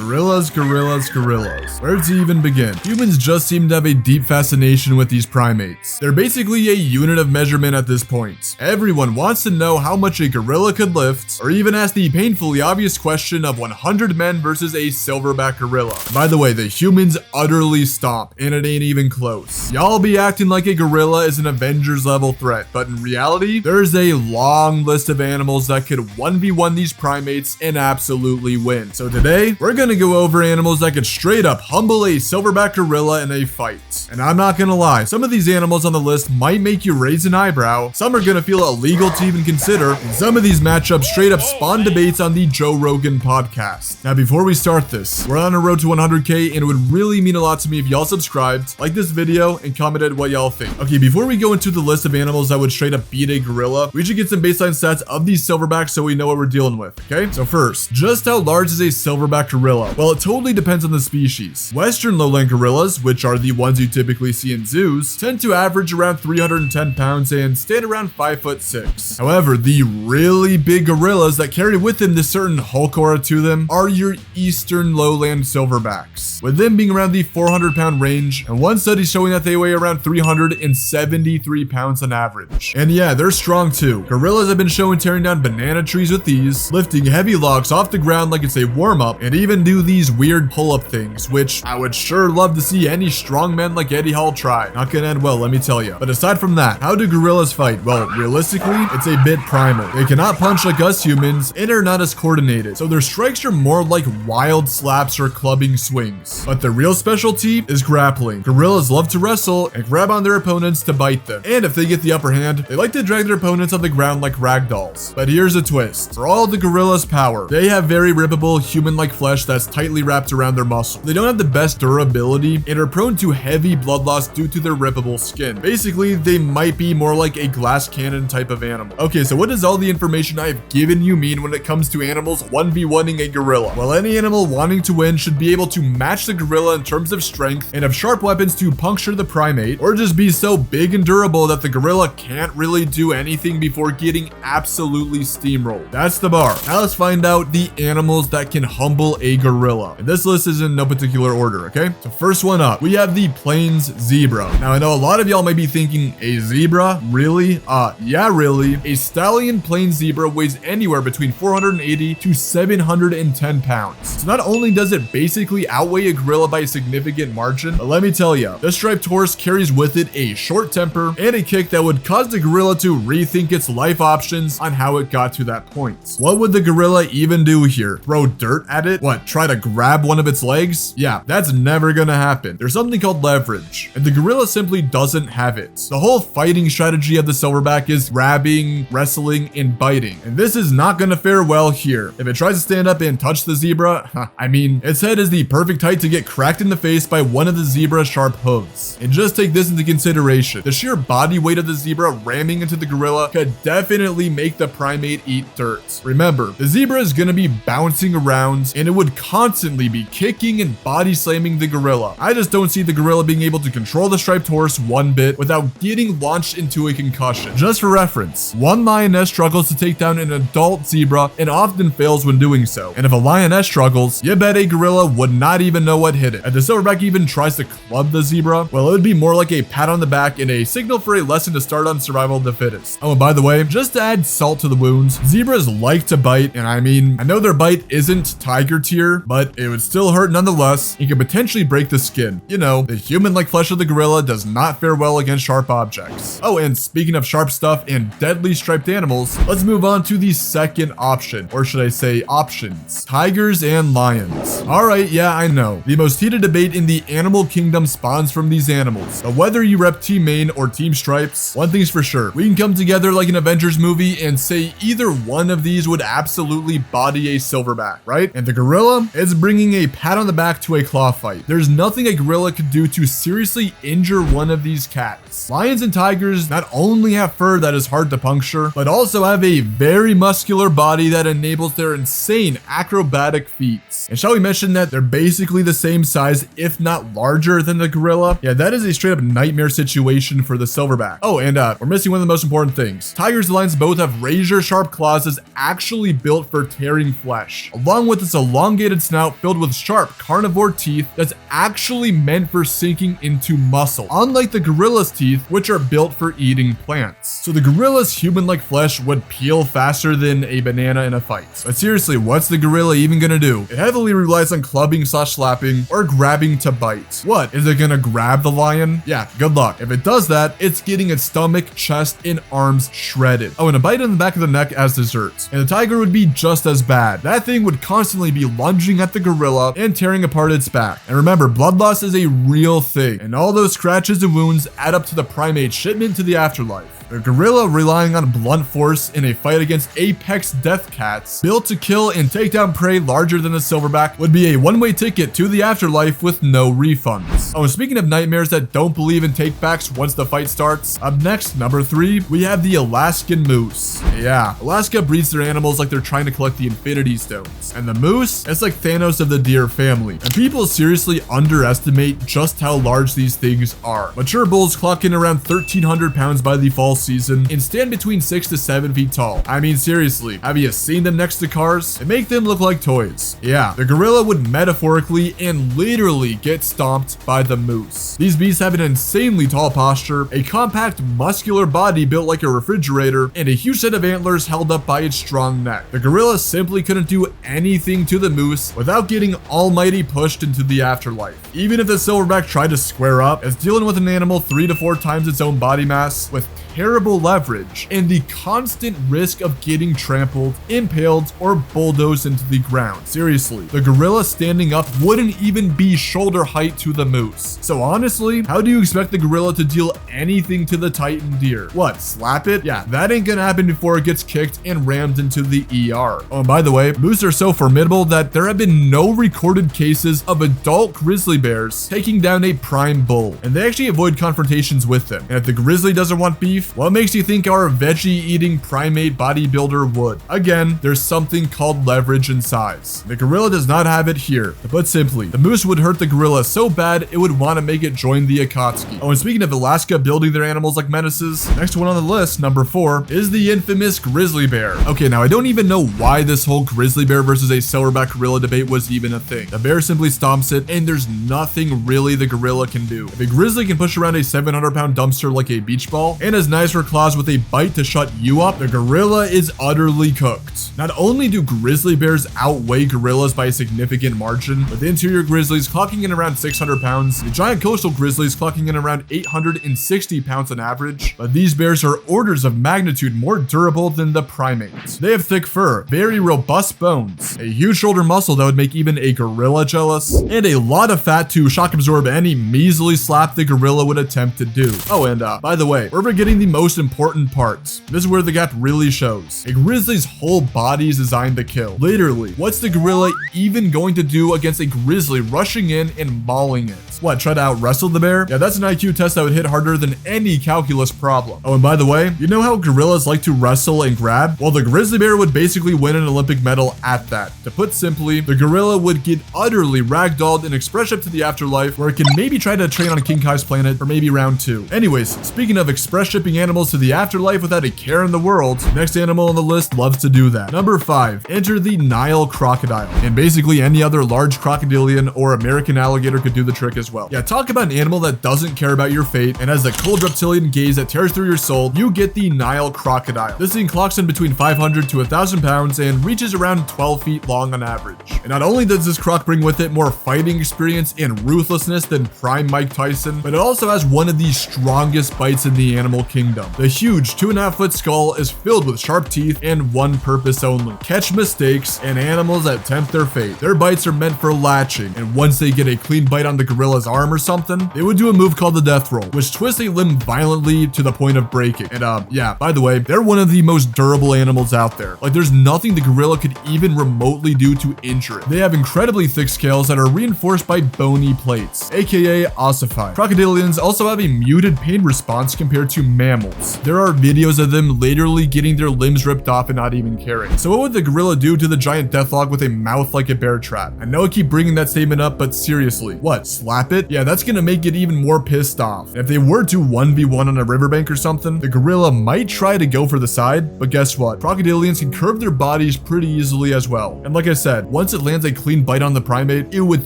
Gorillas, gorillas, gorillas. Where to even begin? Humans just seem to have a deep fascination with these primates. They're basically a unit of measurement at this point. Everyone wants to know how much a gorilla could lift, or even ask the painfully obvious question of 100 men versus a silverback gorilla. By the way, the humans utterly stomp, and it ain't even close. Y'all be acting like a gorilla is an Avengers level threat, but in reality, there's a long list of animals that could 1v1 these primates and absolutely win. So today, we're gonna go over animals that could straight up humble a silverback gorilla in a fight. And I'm not gonna lie, some of these animals on the list might make you raise an eyebrow, some are gonna feel illegal to even consider, and some of these matchups straight up spawn debates on the Joe Rogan podcast. Now before we start this, we're on a road to 100k and it would really mean a lot to me if y'all subscribed, like this video, and commented what y'all think. Okay, before we go into the list of animals that would straight up beat a gorilla, we should get some baseline stats of these silverbacks so we know what we're dealing with, okay? So first, just how large is a silverback gorilla? Well, it totally depends on the species. Western lowland gorillas, which are the ones you typically see in zoos, tend to average around 310 pounds and stand around 5'6". However, the really big gorillas that carry with them this certain Hulk aura to them are your eastern lowland silverbacks, with them being around the 400-pound range, and one study showing that they weigh around 373 pounds on average. And yeah, they're strong too. Gorillas have been shown tearing down banana trees with these, lifting heavy logs off the ground like it's a warm-up, and even do these weird pull-up things, which I would sure love to see any strong men like Eddie Hall try. Not gonna end well, let me tell you. But aside from that, how do gorillas fight? Well, realistically, it's a bit primal. They cannot punch like us humans, and are not as coordinated, so their strikes are more like wild slaps or clubbing swings. But their real specialty is grappling. Gorillas love to wrestle and grab on their opponents to bite them, and if they get the upper hand, they like to drag their opponents on the ground like ragdolls. But here's a twist. For all the gorilla's power, they have very rippable, human-like flesh that's tightly wrapped around their muscle. They don't have the best durability and are prone to heavy blood loss due to their rippable skin. Basically, they might be more like a glass cannon type of animal. Okay, so what does all the information I have given you mean when it comes to animals 1v1ing a gorilla? Well, any animal wanting to win should be able to match the gorilla in terms of strength and have sharp weapons to puncture the primate, or just be so big and durable that the gorilla can't really do anything before getting absolutely steamrolled. That's the bar. Now let's find out the animals that can humble a gorilla. And this list is in no particular order, okay? So first one up, we have the plains zebra. Now I know a lot of y'all might be thinking, a zebra? Really? Yeah, really. A stallion plains zebra weighs anywhere between 480 to 710 pounds. So not only does it basically outweigh a gorilla by a significant margin, but let me tell you, this striped horse carries with it a short temper and a kick that would cause the gorilla to rethink its life options on how it got to that point. What would the gorilla even do here? Throw dirt at it? What, try to grab one of its legs? Yeah, that's never gonna happen. There's something called leverage, and the gorilla simply doesn't have it. The whole fighting strategy of the silverback is grabbing, wrestling, and biting, and this is not gonna fare well here. If it tries to stand up and touch the zebra, I mean, its head is the perfect height to get cracked in the face by one of the zebra's sharp hooves. And just take this into consideration. The sheer body weight of the zebra ramming into the gorilla could definitely make the primate eat dirt. Remember, the zebra is gonna be bouncing around, and it would constantly be kicking and body slamming the gorilla. I just don't see the gorilla being able to control the striped horse one bit without getting launched into a concussion. Just for reference, one lioness struggles to take down an adult zebra and often fails when doing so. And if a lioness struggles, you bet a gorilla would not even know what hit it. If the silverback even tries to club the zebra, well, it would be more like a pat on the back and a signal for a lesson to start on survival of the fittest. Oh, and by the way, just to add salt to the wounds, zebras like to bite, and I mean, I know their bite isn't tiger tier, but it would still hurt nonetheless. It could potentially break the skin. You know, the human-like flesh of the gorilla does not fare well against sharp objects. Oh, and speaking of sharp stuff and deadly striped animals, let's move on to the second option, or should I say options: tigers and lions. Alright, yeah, I know. The most heated debate in the animal kingdom spawns from these animals, but whether you rep Team Maine or Team Stripes, one thing's for sure, we can come together like an Avengers movie and say either one of these would absolutely body a silverback, right? And the gorilla is bringing a pat on the back to a claw fight. There's nothing a gorilla could do to seriously injure one of these cats. Lions and tigers not only have fur that is hard to puncture, but also have a very muscular body that enables their insane acrobatic feats. And shall we mention that they're basically the same size, if not larger than the gorilla? Yeah, that is a straight up nightmare situation for the silverback. Oh, and we're missing one of the most important things. Tigers and lions both have razor sharp claws that's actually built for tearing flesh, along with its elongated pointed snout filled with sharp carnivore teeth that's actually meant for sinking into muscle, unlike the gorilla's teeth, which are built for eating plants. So the gorilla's human-like flesh would peel faster than a banana in a fight. But seriously, what's the gorilla even gonna do? It heavily relies on clubbing / slapping or grabbing to bite. What, is it gonna grab the lion? Yeah, good luck. If it does that, it's getting its stomach, chest, and arms shredded. Oh, and a bite in the back of the neck as dessert. And the tiger would be just as bad. That thing would constantly be lunging at the gorilla and tearing apart its back. And remember, blood loss is a real thing, and all those scratches and wounds add up to the primate's shipment to the afterlife. The gorilla relying on blunt force in a fight against apex death cats built to kill and take down prey larger than a silverback would be a one-way ticket to the afterlife with no refunds. Oh, and speaking of nightmares that don't believe in takebacks once the fight starts, up next, number 3, we have the Alaskan moose. Yeah, Alaska breeds their animals like they're trying to collect the Infinity Stones. And the moose, it's like Thanos of the deer family. And people seriously underestimate just how large these things are. Mature bulls clock in around 1,300 pounds by the fall season and stand between 6 to 7 feet tall. I mean, seriously, have you seen them next to cars? They make them look like toys. Yeah, the gorilla would metaphorically and literally get stomped by the moose. These beasts have an insanely tall posture, a compact muscular body built like a refrigerator, and a huge set of antlers held up by its strong neck. The gorilla simply couldn't do anything to the moose without getting almighty pushed into the afterlife. Even if the silverback tried to square up, it's dealing with an animal 3 to 4 times its own body mass with terrible leverage and the constant risk of getting trampled, impaled, or bulldozed into the ground. Seriously, the gorilla standing up wouldn't even be shoulder height to the moose. So honestly, how do you expect the gorilla to deal anything to the titan deer? What, slap it? Yeah, that ain't gonna happen before it gets kicked and rammed into the ER. Oh, and by the way, moose are so formidable that there have been no recorded cases of adult grizzly bears taking down a prime bull, and they actually avoid confrontations with them. And if the grizzly doesn't want beef, what makes you think our veggie-eating primate bodybuilder would? Again, there's something called leverage and size. The gorilla does not have it here. To put simply, the moose would hurt the gorilla so bad it would want to make it join the Akatsuki. Oh, and speaking of Alaska building their animals like menaces, next one on the list, number 4, is the infamous grizzly bear. Okay, now I don't even know why this whole grizzly bear versus a silverback gorilla debate was even a thing. The bear simply stomps it, and there's nothing really the gorilla can do. If a grizzly can push around a 700-pound dumpster like a beach ball, and has nicer claws with a bite to shut you up, the gorilla is utterly cooked. Not only do grizzly bears outweigh gorillas by a significant margin, with interior grizzlies clocking in around 600 pounds, the giant coastal grizzlies clocking in around 860 pounds on average, but these bears are orders of magnitude more durable than the primates. They have thick fur, very robust bones, a huge shoulder muscle that would make even a gorilla jealous, and a lot of fat to shock absorb any measly slap the gorilla would attempt to do. Oh, and by the way, we're forgetting the most important parts. This is where the gap really shows. A grizzly's whole body is designed to kill. Literally, what's the gorilla even going to do against a grizzly rushing in and mauling it? What, try to out wrestle the bear? Yeah, that's an IQ test that would hit harder than any calculus problem. Oh, and by the way, you know how gorillas like to wrestle and grab? Well, the grizzly bear would basically win an Olympic medal at that. To put simply, the gorilla would get utterly ragdolled and express ship to the afterlife, where it can maybe try to train on King Kai's planet for maybe round 2. Anyways, speaking of express shipping animals to the afterlife without a care in the world, next animal on the list loves to do that. Number 5, enter the Nile crocodile. And basically any other large crocodilian or American alligator could do the trick as well. Yeah, talk about an animal that doesn't care about your fate and has a cold reptilian gaze that tears through your soul. You get the Nile crocodile. This thing clocks in between 500 to 1,000 pounds and reaches around 12 feet long on average. And not only does this croc bring with it more fighting experience and ruthlessness than prime Mike Tyson, but it also has one of the strongest bites in the animal kingdom. The huge 2.5-foot skull is filled with sharp teeth and one purpose only: catch mistakes and animals that tempt their fate. Their bites are meant for latching, and once they get a clean bite on the gorilla's arm or something, they would do a move called the death roll, which twists a limb violently to the point of breaking. And yeah, by the way, they're one of the most durable animals out there. Like, there's nothing the gorilla could even remotely do to injure it. They have incredibly thick scales that are reinforced by bony plates, aka ossified. Crocodilians also have a muted pain response compared to mammals. There are videos of them literally getting their limbs ripped off and not even caring. So what would the gorilla do to the giant deathlog with a mouth like a bear trap? I know I keep bringing that statement up, but seriously, what, slap it? Yeah, that's gonna make it even more pissed off. If they were to 1v1 on a riverbank or something, the gorilla might try to go for the side, but guess what? Crocodilians can curve their bodies pretty easily as well. And like I said, once it lands a clean bite on the primate, it would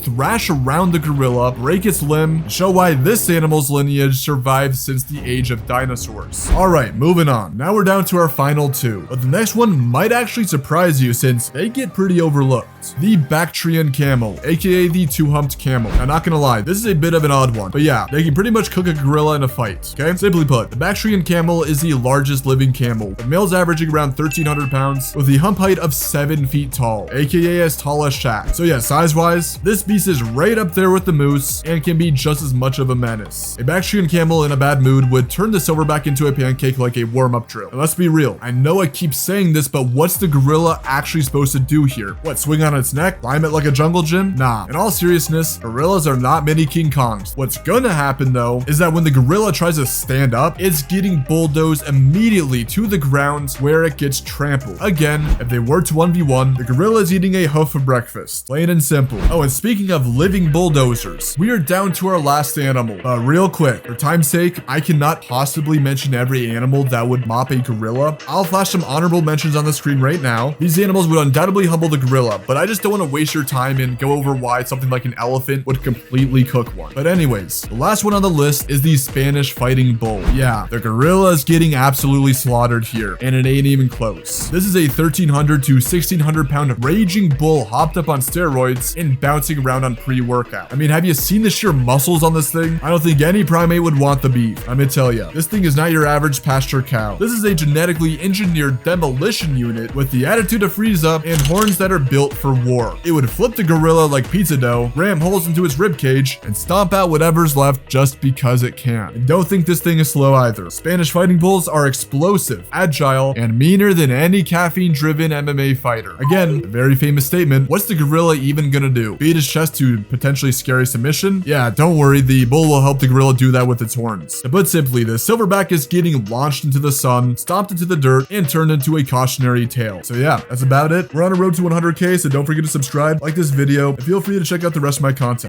thrash around the gorilla, break its limb, show why this animal's lineage survived since the age of dinosaurs. Alright, moving on. Now we're down to our final two, but the next one might actually surprise you since they get pretty overlooked. The Bactrian camel, aka the two-humped camel. I'm not gonna lie, this is a bit of an odd one, but yeah, they can pretty much cook a gorilla in a fight, okay? Simply put, the Bactrian camel is the largest living camel. The male's averaging around 1,300 pounds with the hump height of 7 feet tall, aka as tall as Shaq. So yeah, size-wise, this beast is right up there with the moose and can be just as much of a menace. A Bactrian camel in a bad mood would turn the silverback into a pancake like a warm-up drill. And let's be real, I know I keep saying this, but what's the gorilla actually supposed to do here? What, swing on its neck? Climb it like a jungle gym? Nah. In all seriousness, gorillas are not mini King Kongs. What's gonna happen though, is that when the gorilla tries to stand up, it's getting bulldozed immediately to the ground where it gets trampled. Again, if they were to 1v1, the gorilla is eating a hoof for breakfast. Plain and simple. Oh, and speaking of living bulldozers, we are down to our last animal. Real quick, for time's sake, I cannot possibly mention every animal that would mop a gorilla. I'll flash some honorable mentions on the screen right now. These animals would undoubtedly humble the gorilla, but I just don't want to waste your time and go over why something like an elephant would completely cook one. But anyways, the last one on the list is the Spanish fighting bull. Yeah, the gorilla is getting absolutely slaughtered here, and it ain't even close. This is a 1,300 to 1,600 pound raging bull hopped up on steroids and bouncing around on pre-workout. I mean, have you seen the sheer muscles on this thing? I don't think any primate would want the beef. I'm gonna tell ya, this thing is not your average pasture cow. This is a genetically engineered demolition unit with the attitude to freeze up and horns that are built for war. It would flip the gorilla like pizza dough, ram holes into its rib cage, and stomp out whatever's left just because it can. And don't think this thing is slow either. Spanish fighting bulls are explosive, agile, and meaner than any caffeine-driven MMA fighter. Again, a very famous statement, what's the gorilla even gonna do? Beat his chest to potentially scary submission? Yeah, don't worry, the bull will help the gorilla do that with its horns. To put simply, the silverback is getting launched into the sun, stomped into the dirt, and turned into a cautionary tale. So yeah, that's about it. We're on a road to 100K, so don't forget to subscribe, like this video, and feel free to check out the rest of my content.